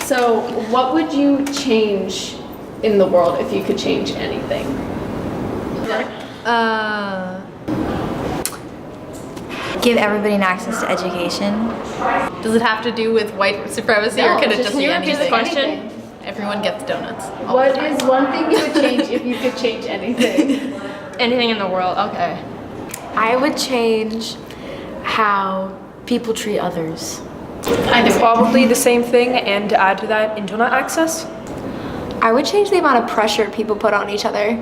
So, what would you change in the world if you could change anything? Give everybody an access to education. Does it have to do with white supremacy, or can it just be anything? Question. Everyone gets donuts. What is one thing you would change if you could change anything? Anything in the world, okay. I would change how people treat others. Probably the same thing, and to add to that, internet access. I would change the amount of pressure people put on each other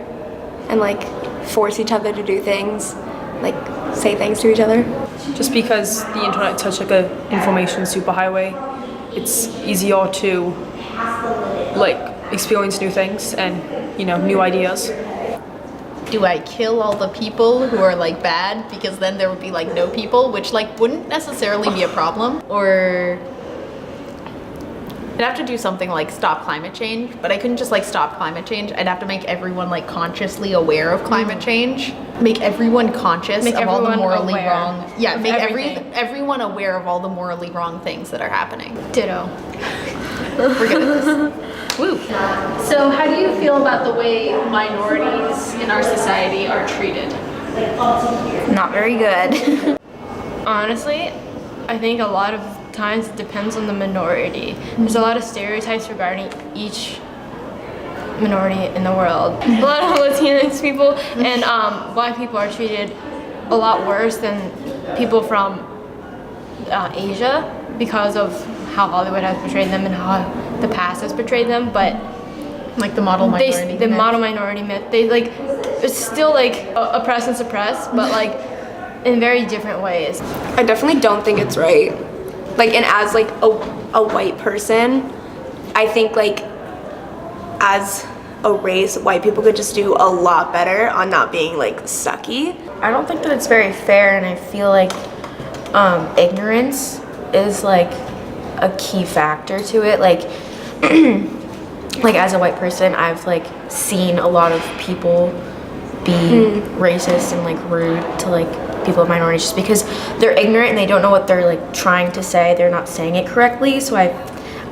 and like force each other to do things, like say things to each other. Just because the internet is such like a information superhighway, it's easier to like experience new things and new ideas. Do I kill all the people who are like bad, because then there would be like no people, which like wouldn't necessarily be a problem? Or I'd have to do something like stop climate change, but I couldn't just like stop climate change. I'd have to make everyone like consciously aware of climate change. Make everyone conscious of all the morally wrong. Yeah, make everyone aware of all the morally wrong things that are happening. Ditto. We're good at this. Woo. So, how do you feel about the way minorities in our society are treated? Not very good. Honestly, I think a lot of times it depends on the minority. There's a lot of stereotypes regarding each minority in the world. A lot of Latinx people and Black people are treated a lot worse than people from Asia because of how Hollywood has portrayed them and how the past has portrayed them. But like the model minority myth. Model minority myth, they like, it's still like oppress and suppress, but like in very different ways. I definitely don't think it's right. Like, and as like a white person, I think like as a race, white people could just do a lot better on not being like sucky. I don't think that it's very fair, and I feel like ignorance is like a key factor to it. Like like as a white person, I've like seen a lot of people be racist and like rude to like people of minorities just because they're ignorant and they don't know what they're like trying to say. They're not saying it correctly. So I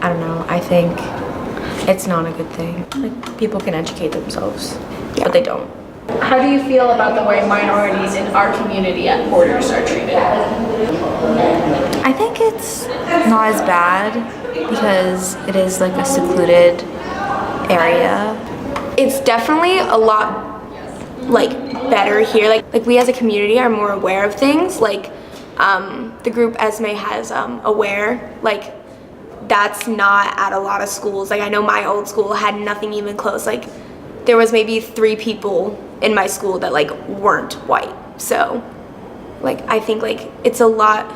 don't know, I think it's not a good thing. Like, people can educate themselves, but they don't. How do you feel about the way minorities in our community at Borders are treated? I think it's not as bad because it is like a secluded area. It's definitely a lot like better here. Like we as a community are more aware of things. Like the group Esme has aware, like that's not at a lot of schools. Like I know my old school had nothing even close. Like there was maybe 3 people in my school that like weren't white. So like I think like it's a lot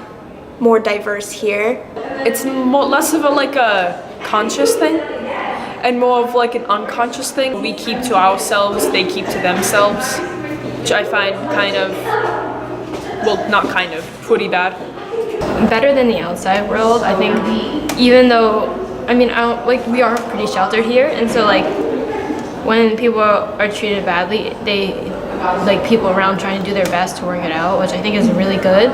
more diverse here. It's less of a conscious thing and more of like an unconscious thing. We keep to ourselves, they keep to themselves, which I find pretty bad. Better than the outside world, I think. Even though, I mean, we are pretty sheltered here, and so like when people are treated badly, they like people around trying to do their best to work it out, which I think is really good.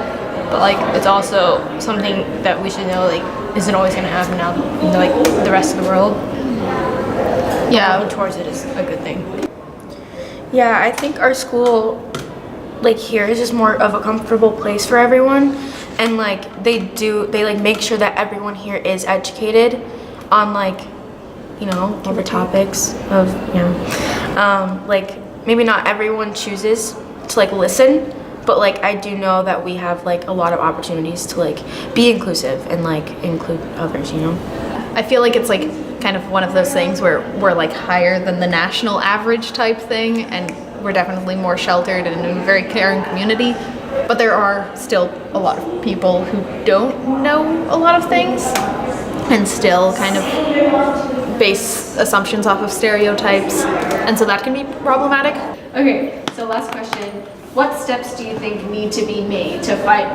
But like it's also something that we should know like isn't always going to happen out in like the rest of the world. Yeah, working towards it is a good thing. Yeah, I think our school like here is just more of a comfortable place for everyone, and like they like make sure that everyone here is educated on like whatever topics of like maybe not everyone chooses to like listen, but like I do know that we have like a lot of opportunities to like be inclusive and like include others. I feel like it's like kind of one of those things where we're like higher than the national average type thing, and we're definitely more sheltered and in a very caring community, but there are still a lot of people who don't know a lot of things and still kind of base assumptions off of stereotypes, and so that can be problematic. Okay, so last question. What steps do you think need to be made to fight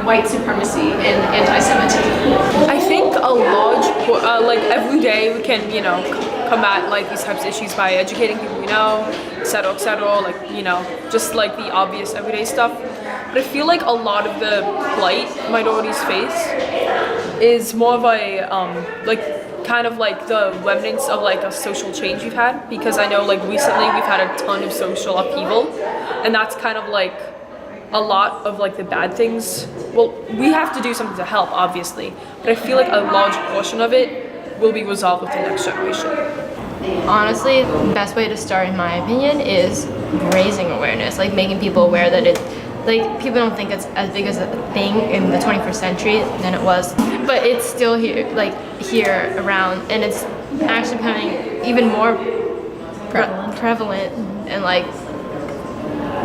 white supremacy and anti-Semitism? I think a large, like every day we can, combat like these types of issues by educating people we know, et cetera, like, just like the obvious everyday stuff. But I feel like a lot of the blight minorities face is more of a like kind of like the remnants of like a social change we've had, because I know like recently we've had a ton of social upheaval, and that's kind of like a lot of like the bad things. Well, we have to do something to help, obviously, but I feel like a large portion of it will be resolved with the next generation. Honestly, the best way to start, in my opinion, is raising awareness, like making people aware that it, like people don't think it's as big as a thing in the 21st century than it was, but it's still here, like here around, and it's actually becoming even more prevalent and like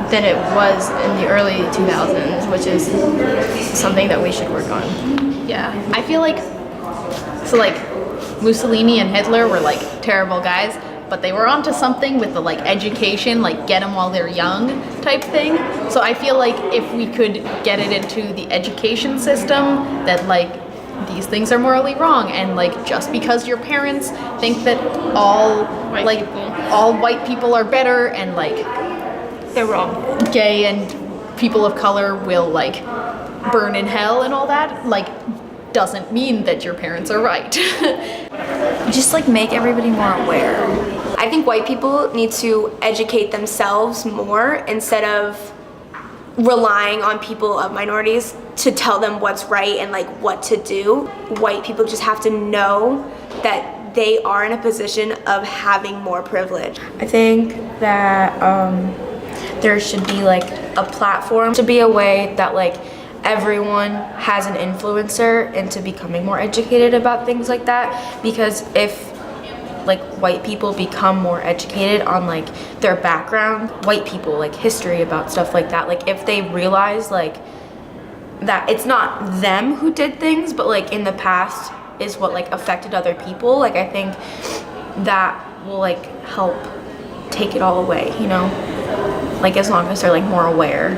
than it was in the early 2000s, which is something that we should work on. Yeah, I feel like, so like Mussolini and Hitler were like terrible guys, but they were onto something with the like education, like get them while they're young type thing. So I feel like if we could get it into the education system that like these things are morally wrong, and like just because your parents think that all all white people are better and like They're wrong. gay and people of color will like burn in hell and all that, like doesn't mean that your parents are right. Just like make everybody more aware. I think white people need to educate themselves more instead of relying on people of minorities to tell them what's right and like what to do. White people just have to know that they are in a position of having more privilege. I think that there should be like a platform, to be a way that like everyone has an influencer into becoming more educated about things like that, because if like white people become more educated on like their background, white people like history about stuff like that, like if they realize like that it's not them who did things, but like in the past is what like affected other people, like I think that will like help take it all away, you know, like as long as they're like more aware.